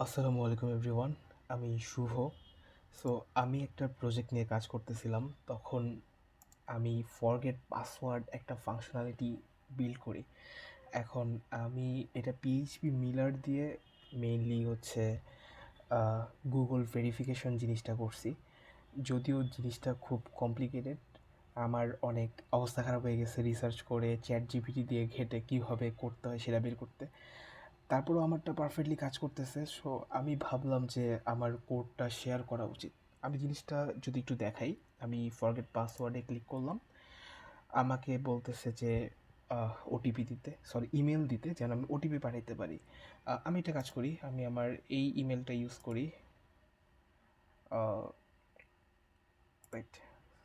আসসালামু আলাইকুম এভরিওয়ান। আমি শুভ। সো আমি একটা প্রজেক্ট নিয়ে কাজ করতেছিলাম। তখন আমি ফরগেট পাসওয়ার্ড একটা ফাংশনালিটি বিল্ড করি। এখন আমি এটা পিএইচপি মিলার দিয়ে মেইনলি হচ্ছে গুগল ভেরিফিকেশন জিনিসটা করছি। যদিও জিনিসটা খুব কমপ্লিকেটেড, আমার অনেক অবস্থা খারাপ হয়ে গেছে রিসার্চ করে চ্যাট জিপিটি দিয়ে ঘেঁটে কীভাবে করতে হয় সেটা বের করতে। তারপরেও আমারটা পারফেক্টলি কাজ করতেছে। সো আমি ভাবলাম যে আমার কোডটা শেয়ার করা উচিত। আমি জিনিসটা যদি একটু দেখাই, আমি ফরগেট পাসওয়ার্ডে ক্লিক করলাম। আমাকে বলতেছে যে ওটিপি দিতে, সরি ইমেল দিতে, যেন আমি ওটিপি পাঠাইতে পারি। আমি একটা কাজ করি, আমি আমার এই ইমেলটা ইউজ করি। রাইট।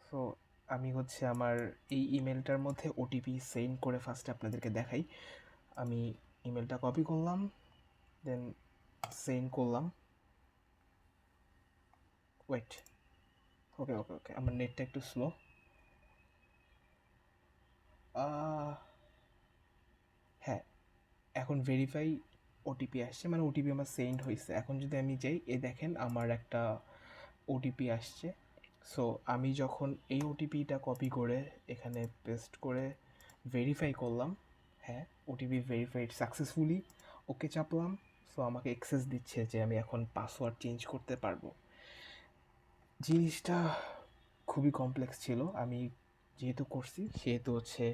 সো আমি হচ্ছে আমার এই ইমেলটার মধ্যে ওটিপি সেন্ড করে ফার্স্টে আপনাদেরকে দেখাই। আমি ইমেলটা কপি করলাম, দেন সেন্ড করলাম। ওয়েট, ওকে ওকে ওকে, আমার নেটটা একটু স্লো। হ্যাঁ, এখন ভেরিফাই ওটিপি আসছে, মানে ওটিপি আমার সেন্ড হয়েছে। এখন যদি আমি যাই, দেখেন আমার একটা ওটিপি আসছে। সো আমি যখন এই ওটিপিটা কপি করে এখানে পেস্ট করে ভেরিফাই করলাম, হ্যাঁ ওটিপি ভেরিফাইড সাকসেসফুলি, ওকে চাপলাম। সো আমাকে অ্যাক্সেস দিচ্ছে যে আমি এখন পাসওয়ার্ড চেঞ্জ করতে পারবো। জিনিসটা খুবই কমপ্লেক্স ছিল। আমি যেহেতু করছি সেহেতু হচ্ছে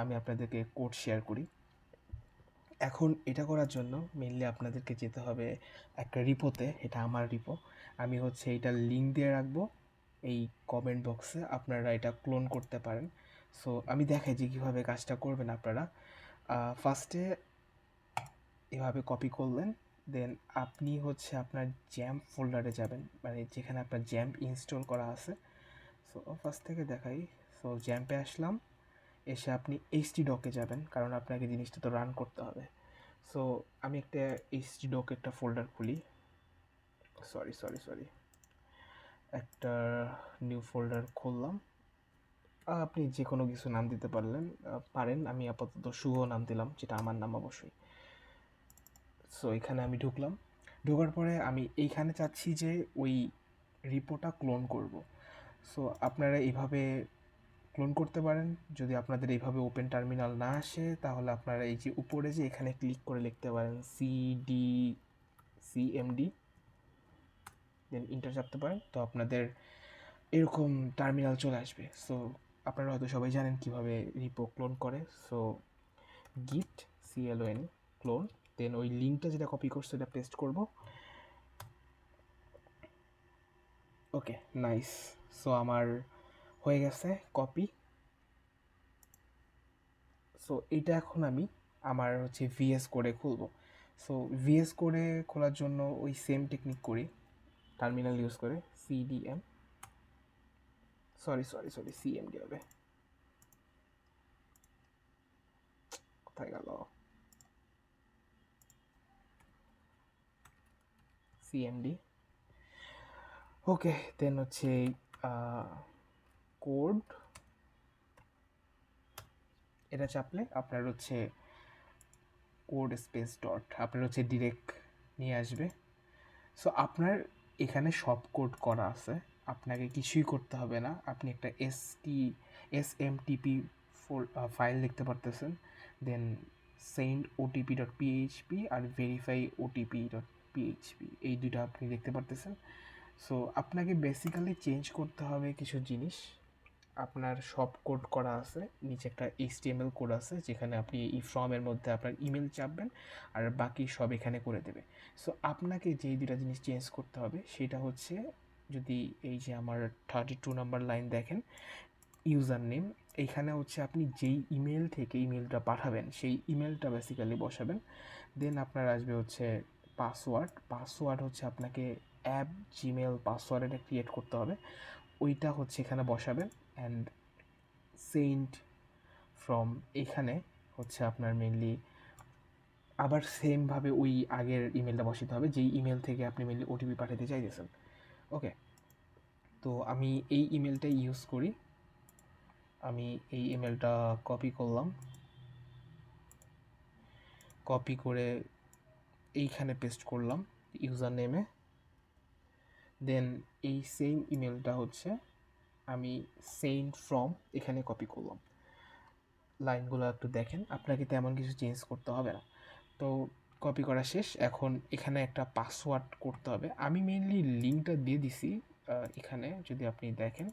আমি আপনাদেরকে কোড শেয়ার করি। এখন এটা করার জন্য মেনলি আপনাদেরকে যেতে হবে একটা রিপোতে। এটা আমার রিপো। আমি হচ্ছে এইটার লিঙ্ক দিয়ে রাখবো এই কমেন্ট বক্সে, আপনারা এটা ক্লোন করতে পারেন। সো আমি দেখাই যে কীভাবে কাজটা করবেন আপনারা। ফার্স্টে এভাবে কপি করলেন, দেন আপনি হচ্ছে আপনার জ্যাম্প ফোল্ডারে যাবেন, মানে যেখানে আপনার জ্যাম্প ইনস্টল করা আছে। সো ফার্স্ট থেকে দেখাই। সো জ্যাম্পে আসলাম, এসে আপনি এইচটি ডকে যাবেন, কারণ আপনাকে জিনিসটা তো রান করতে হবে। সো আমি একটা এইচটি ডক একটা ফোল্ডার খুলি, সরি সরি সরি, একটা নিউ ফোল্ডার খুললাম। আপনি যে কোনো কিছু নাম দিতে পারেন। আমি আপাতত শুভ নাম দিলাম, যেটা আমার নাম অবশ্যই। সো এখানে আমি ঢুকলাম। ঢোকার পরে আমি এইখানে চাচ্ছি যে ওই রিপোটা ক্লোন করব। সো আপনারা এইভাবে ক্লোন করতে পারেন। যদি আপনাদের এইভাবে ওপেন টার্মিনাল না আসে, তাহলে আপনারা এই যে উপরে যে এখানে ক্লিক করে লিখতে পারেন সিএমডি, দেন ইন্টার চাপতে পারেন, তো আপনাদের এরকম টার্মিনাল চলে আসবে। সো আপনারা হয়তো সবাই জানেন কিভাবে রিপো ক্লোন করে। সো গিট CLON ক্লোন, দেন ওই লিঙ্কটা যেটা কপি করছে এটা পেস্ট করব। ওকে, নাইস। সো আমার হয়ে গেছে কপি। সো এটা এখন আমি আমার হচ্ছে ভিএস কোডে খুলব। সো ভিএস কোডে খোলার জন্য ওই সেম টেকনিক করি, টার্মিনাল ইউজ করে CDM, sorry sorry sorry CMD হবে, কোথায় গেল, সিএমডি। ওকে, দেন হচ্ছে কোড, এটা চাপলে আপনার হচ্ছে কোড স্পেস ডট, আপনার হচ্ছে ডিরেক্ট নিয়ে আসবে। সো আপনার এখানে সব কোড করা আছে, আপনাকে কিছুই করতে হবে না। আপনি একটা SMTP ফাইল লিখতে পারতেছেন, then send OTP dot PHP আর ভেরিফাই ওটিপি ডট পিএইচপি, এই দুটো আপনি দেখতে পারতেছেন। সো আপনাকে বেসিক্যালি চেঞ্জ করতে হবে কিছু জিনিস। আপনার সব কোড করা আছে, নিচে একটা HTML কোড আছে যেখানে আপনি এই ফর্মের মধ্যে আপনার ইমেল চাপবেন আর বাকি সব এখানে করে দেবে। সো আপনাকে যেই দুটা জিনিস চেঞ্জ করতে হবে সেটা হচ্ছে, যদি এই যে আমার 32 নাম্বার লাইন দেখেন, ইউজার নেম, এইখানে হচ্ছে আপনি যেই ইমেল থেকে ইমেলটা পাঠাবেন সেই ইমেলটা বেসিক্যালি বসাবেন। দেন আপনার আসবে হচ্ছে পাসওয়ার্ড হচ্ছে আপনাকে অ্যাপ জিমেল পাসওয়ার্ড এটা ক্রিয়েট করতে হবে, ওইটা হচ্ছে এখানে বসাবেন। অ্যান্ড সেন্ট ফ্রম, এখানে হচ্ছে আপনার মেনলি আবার সেমভাবে ওই আগের ইমেলটা বসাতে হবে যেই ইমেল থেকে আপনি মেনলি ওটিপি পাঠাতে চাইতেছেন। ওকে, তো আমি এই ইমেলটাই ইউজ করি। আমি এই ইমেলটা কপি করলাম, কপি করে এইখানে পেস্ট করলাম। ইউজার নেমে, দেন এই সেম ইমেলটা হচ্ছে আমি সেন্ড ফ্রম এখানে কপি করলাম। লাইনগুলো একটু দেখেন, আপনাকে তেমন কিছু চেঞ্জ করতে হবে না। তো কপি করা শেষ, এখন এখানে একটা পাসওয়ার্ড করতে হবে। আমি মেইনলি লিঙ্কটা দিয়ে দিছি এখানে, যদি আপনি দেখেন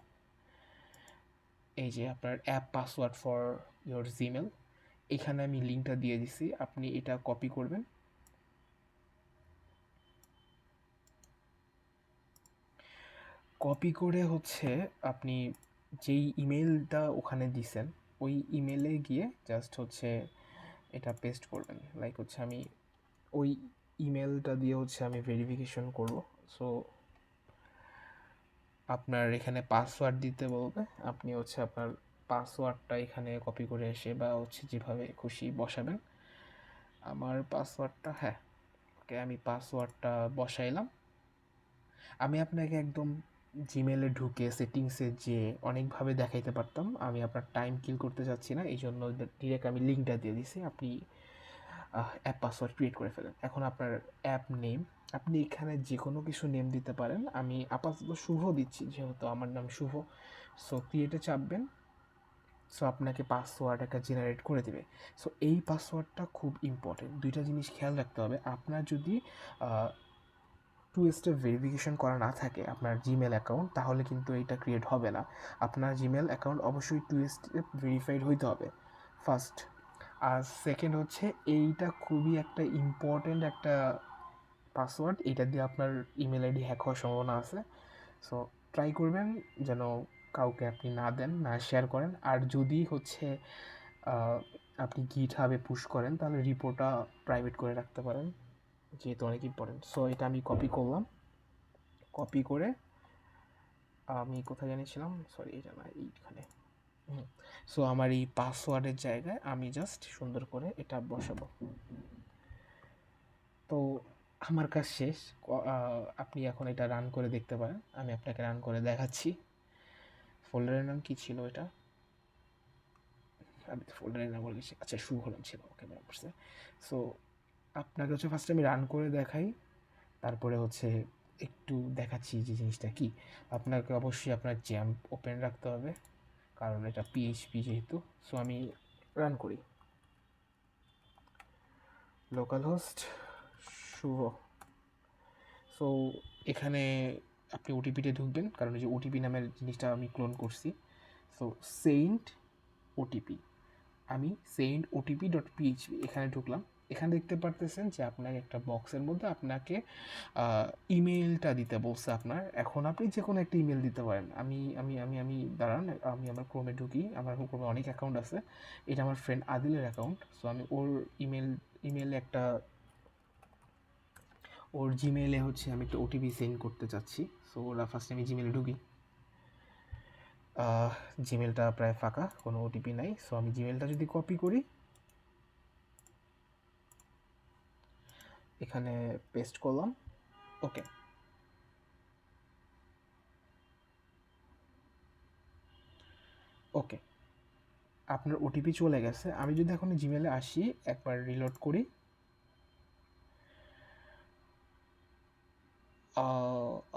এই যে আপনার app password for your Gmail, এখানে আমি লিঙ্কটা দিয়ে দিছি, আপনি এটা কপি করবেন। কপি করে হচ্ছে আপনি যেই ইমেলটা ওখানে দিছেন ওই ইমেলে গিয়ে জাস্ট হচ্ছে এটা পেস্ট করবেন। লাইক হচ্ছে আমি ওই ইমেলটা দিয়ে হচ্ছে আমি ভেরিফিকেশন করব। সো আপনার এখানে পাসওয়ার্ড দিতে বলবে, আপনি হচ্ছে আপনার পাসওয়ার্ডটা এখানে কপি করে এসে বা হচ্ছে যেভাবে খুশি বসাবেন। আমার পাসওয়ার্ডটা, হ্যাঁ ওকে, আমি পাসওয়ার্ডটা বসাইলাম। আমি আপনাকে একদম জিমেলে ঢুকে সেটিংসে যে অনেকভাবে দেখাইতে পারতাম, আমি আপনার টাইম কিল করতে চাচ্ছি না, এই জন্য ডিরেক্ট আমি লিঙ্কটা দিয়ে দিছি, আপনি অ্যাপ পাসওয়ার্ড ক্রিয়েট করে ফেলেন। এখন আপনার অ্যাপ নেম, আপনি এখানে যে কোনো কিছু নেম দিতে পারেন, আমি আপাতত শুভ দিচ্ছি যেহেতু আমার নাম শুভ। সো ক্রিয়েটে চাপবেন, সো আপনাকে পাসওয়ার্ড একটা জেনারেট করে দেবে। সো এই পাসওয়ার্ডটা খুব ইম্পর্টেন্ট, দুইটা জিনিস খেয়াল রাখতে হবে। আপনার যদি টু স্টেপ ভেরিফিকেশন করা না থাকে আপনার জিমেল অ্যাকাউন্ট, তাহলে কিন্তু এইটা ক্রিয়েট হবে না। আপনার জিমেল অ্যাকাউন্ট অবশ্যই টু স্টেপ ভেরিফাইড হইতে হবে ফার্স্ট। আর সেকেন্ড হচ্ছে এইটা খুবই একটা ইম্পর্টেন্ট একটা পাসওয়ার্ড, এটা দিয়ে আপনার ইমেল আইডি হ্যাক হওয়ার সম্ভাবনা আছে। সো ট্রাই করবেন যেন কাউকে আপনি না দেন, না শেয়ার করেন। আর যদি হচ্ছে আপনি গিটহাবে পুশ করেন তাহলে রিপোর্টটা প্রাইভেট করে রাখতে পারেন, যেহেতু অনেক ইম্পর্টেন্ট। সো এটা আমি কপি করলাম, কপি করে আমি কোথায় জানিয়েছিলাম, সরি এটা না, এইখানে। সো আমার এই পাসওয়ার্ডের জায়গায় আমি জাস্ট সুন্দর করে এটা বসাবো। তো আমার কাজ শেষ, আপনি এখন এটা রান করে দেখতে পারেন, আমি আপনাকে রান করে দেখাচ্ছি। ফোল্ডারের নাম কি ছিল এটা, আমি ফোল্ডারের নাম বলে গেছি, আচ্ছা সুহলম ছিল, ওকে মনে পড়ছে। সো আপনাকে হচ্ছে ফার্স্টে আমি রান করে দেখাই, তারপরে হচ্ছে একটু দেখাচ্ছি যে জিনিসটা কি। আপনাকে অবশ্যই আপনার জ্যাম্প ওপেন রাখতে হবে, কারণ এটা পিএইচপি যেহেতু। সো আমি রান করি, লোকাল হোস্ট শুভ। সো এখানে আপনি ওটিপিতে ঢুকবেন, কারণ এই যে ওটিপি নামের জিনিসটা আমি ক্লোন করছি। সো সেন্ড ওটিপি, আমি সেন্ড ওটিপি ডট পিএইচপি এখানে ঢুকলাম। এখানে দেখতে পারতেছেন যে আপনাকে একটা বক্সের মধ্যে আপনাকে ইমেলটা দিতে বলছে আপনার। এখন আপনি যে কোনো একটা ইমেল দিতে পারেন। আমি আমি আমি আমি দাঁড়ান, আমি আমার ক্রোমে ঢুকি, আমার ক্রোমে অনেক অ্যাকাউন্ট আছে, এটা আমার ফ্রেন্ড আদিলের অ্যাকাউন্ট। সো আমি ওর ইমেলে একটা, ওর জিমেলে হচ্ছে আমি একটা ওটিপি সেন্ড করতে চাচ্ছি। সো ওরা ফার্স্টে আমি জিমেলে ঢুকি, জিমেলটা প্রায় ফাঁকা, কোনো ওটিপি নাই। সো আমি জিমেলটা যদি কপি করি, এখানে পেস্ট করলাম, ওকে। ওকে, আপনার ওটিপি চলে গেছে। আমি যদি এখন জিমেলে আসি, একবার রিলোড করি,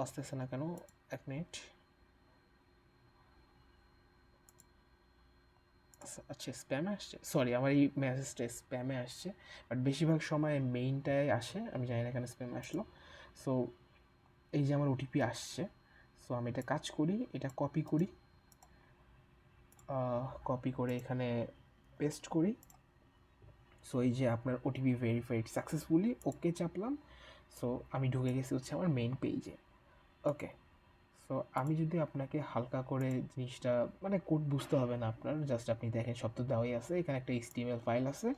আসতেছে না কেন, এক মিনিট। আচ্ছা স্প্যামে আসছে, সরি আমার এই মেসেজটা স্প্যামে আসছে, বাট বেশিরভাগ সময় মেইনটায় আসে, আমি জানি না কেন স্প্যামে আসলো। সো এই যে আমার ওটিপি আসছে, সো আমি এটা কাজ করি, এটা কপি করি, কপি করে এখানে পেস্ট করি। সো এই যে আপনার ওটিপি ভেরিফাইড সাকসেসফুলি, ওকে চাপলাম। সো আমি ঢুকে গেছি হচ্ছে আমার মেইন পেজে, ওকে। সো আমি যদি আপনাকে হালকা করে জিনিসটা, মানে কোড বুঝতে হবে না আপনার, জাস্ট আপনি দেখেন সব তো দেওয়াই আছে, এখানে একটা HTML ফাইল আছে,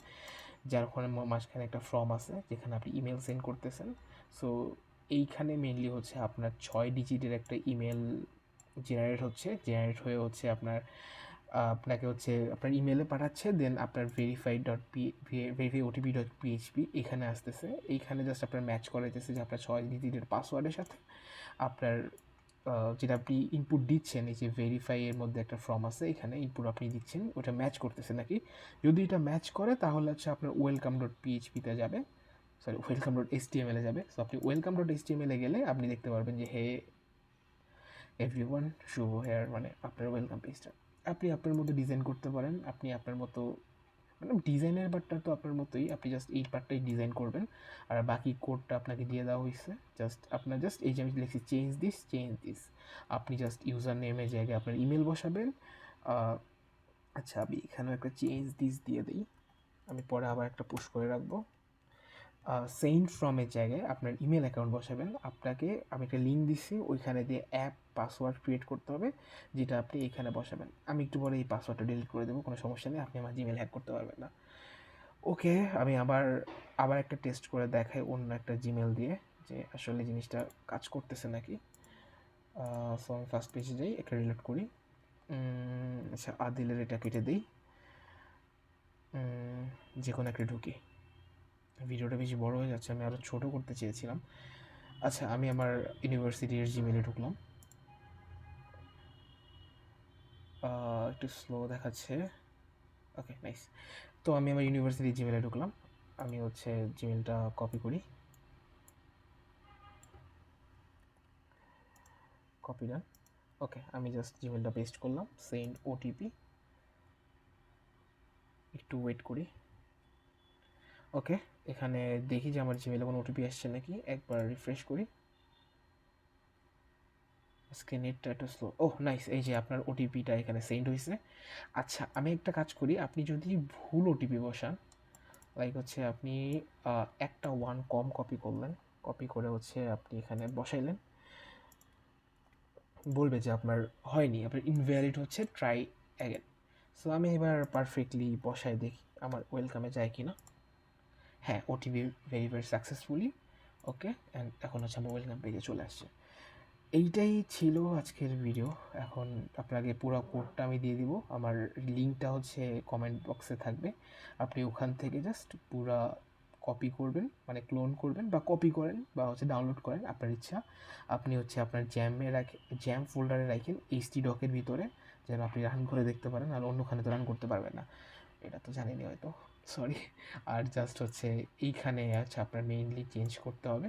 যার ওখানে মাঝখানে একটা ফর্ম আছে যেখানে আপনি ইমেল সেন্ড করতেছেন। সো এইখানে মেনলি হচ্ছে আপনার 6 ডিজিটের একটা ইমেল জেনারেট হয়ে হচ্ছে আপনার আপনাকে হচ্ছে আপনার ইমেলে পাঠাচ্ছে, দেন আপনার ভেরিফাই ওটিপি ডট পিএইচপি এখানে আসতেছে। এইখানে জাস্ট আপনার ম্যাচ করাইতেছে যে আপনার 6 ডিজিটের পাসওয়ার্ডের সাথে আপনার যেটা আপনি ইনপুট দিচ্ছেন, এই যে ভেরিফাই এর মধ্যে একটা ফর্ম আছে, এখানে ইনপুট আপনি দিচ্ছেন, ওটা ম্যাচ করতেছে নাকি। যদি এটা ম্যাচ করে তাহলে হচ্ছে আপনার ওয়েলকাম ডট পিএইচপিতে যাবে। সরি ওয়েলকাম ডট এইচটিএমএল যাবে। সো আপনি ওয়েলকাম ডট এইচটিএমএল গেলে আপনি দেখতে পারবেন যে হে এভরিওয়ান শুভ হেয়ার, মানে আপনার ওয়েলকাম পেজটা আপনি আপনার মতো ডিজাইন করতে পারেন। আপনি আপনার মতো মানে ডিজাইনের পার্টটা তো আপনার মতোই, আপনি জাস্ট এই পার্টটাই ডিজাইন করবেন আর বাকি কোডটা আপনাকে দিয়ে দেওয়া হয়েছে। আপনার জাস্ট এই যে আমি লিখছি চেঞ্জ দিস, আপনি জাস্ট ইউজার নেমের জায়গায় আপনার ইমেল বসাবেন। আচ্ছা আমি এখানেও একটা চেঞ্জ দিস দিয়ে দিই, আমি পরে আবার একটা পুশ করে রাখবো। সেন্ড ফ্রমের জায়গায় আপনার ইমেল অ্যাকাউন্ট বসাবেন। আপনাকে আমি একটা লিঙ্ক দিচ্ছি, ওইখানে দিয়ে অ্যাপ পাসওয়ার্ড ক্রিয়েট করতে হবে, যেটা আপনি এখানে বসাবেন। আমি একটু পরে এই পাসওয়ার্ডটা ডিলিট করে দেবো, কোনো সমস্যা নেই, আপনি আমার জিমেল হ্যাক করতে পারবেন না। ওকে, আমি আবার একটা টেস্ট করে দেখাই অন্য একটা জিমেল দিয়ে যে আসলে জিনিসটা কাজ করতেছে নাকি। সো আমি ফার্স্ট পেজে যাই, একটা রিলোড করি। আচ্ছা আদিলের এটা কেটে দিই, যে কোনো একটা ঢুকি। ভিডিওটা বেশি বড় হয়ে যাচ্ছে, আমি আরও ছোটো করতে চেয়েছিলাম। আচ্ছা আমি আমার ইউনিভার্সিটির জিমেলে ঢুকলাম, একটু স্লো দেখাচ্ছে। Okay nice. তো আমি আমার ইউনিভার্সিটির জিমেলে ঢুকলাম, আমি হচ্ছে জিমেলটা কপি করি, কপি ডান। ওকে আমি জাস্ট জিমেলটা পেস্ট করলাম, সেন্ড ওটিপি, একটু ওয়েট করি। ওকে এখানে দেখি যে আমার জিমেলে কোনো ওটিপি আসছে নাকি, একবার রিফ্রেশ করি। আজকে নেটটা একটু স্লো। ওহ নাইস, এই যে আপনার ওটিপিটা এখানে সেন্ড হয়েছে। আচ্ছা আমি একটা কাজ করি, আপনি যদি ভুল ওটিপি বসান, লাইক হচ্ছে আপনি একটা ওয়ান কম কপি করলেন, কপি করে হচ্ছে আপনি এখানে বসাইলেন, বলবে যে আপনার হয়নি, আপনার ইনভ্যালিড হচ্ছে, ট্রাই অ্যাগেন। সো আমি এবার পারফেক্টলি বসাই দেখি আমার ওয়েলকামে যায় কি না। হ্যাঁ OTP verify successfully. Okay and এখন হচ্ছে আমার ওয়েলকাম পেজে চলে আসছে। এইটাই ছিল আজকের ভিডিও। এখন আপনাকে পুরো কোডটা আমি দিয়ে দিব, আমার লিঙ্কটা হচ্ছে কমেন্ট বক্সে থাকবে, আপনি ওখান থেকে জাস্ট পুরা কপি করবেন, মানে ক্লোন করবেন বা কপি করেন বা হচ্ছে ডাউনলোড করেন আপনার ইচ্ছা। আপনি হচ্ছে আপনার জ্যাম ফোল্ডারে রাখেন এইচটি ডকের ভিতরে, যেন আপনি রান করে দেখতে পারেন, আর অন্যখানে তো রান করতে পারবেন না, এটা তো জানেনি হয়তো, সরি। আর জাস্ট হচ্ছে এইখানে হচ্ছে আপনার মেইনলি চেঞ্জ করতে হবে,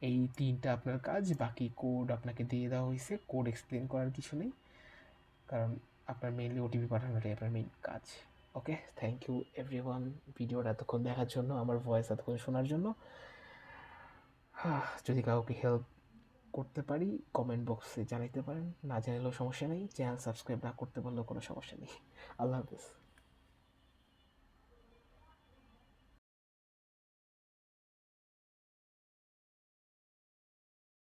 এই তিনটা আপনার কাজ, বাকি কোড আপনাকে দিয়ে দেওয়া হয়েছে, কোড এক্সপ্লেন করার কিছু নেই, কারণ আপনার মেইনলি ওটিপি পাঠানোটাই আপনার মেইন কাজ। ওকে থ্যাংক ইউ এভরিওয়ান ভিডিওটা এতক্ষণ দেখার জন্য, আমার ভয়েস এতক্ষণ শোনার জন্য। যদি কাউকে হেল্প করতে পারি কমেন্ট বক্সে জানাইতে পারেন, না জানালেও সমস্যা নেই, চ্যানেল সাবস্ক্রাইব না করতে পারলেও কোনো সমস্যা নেই। আল্লাহ হাফিজ।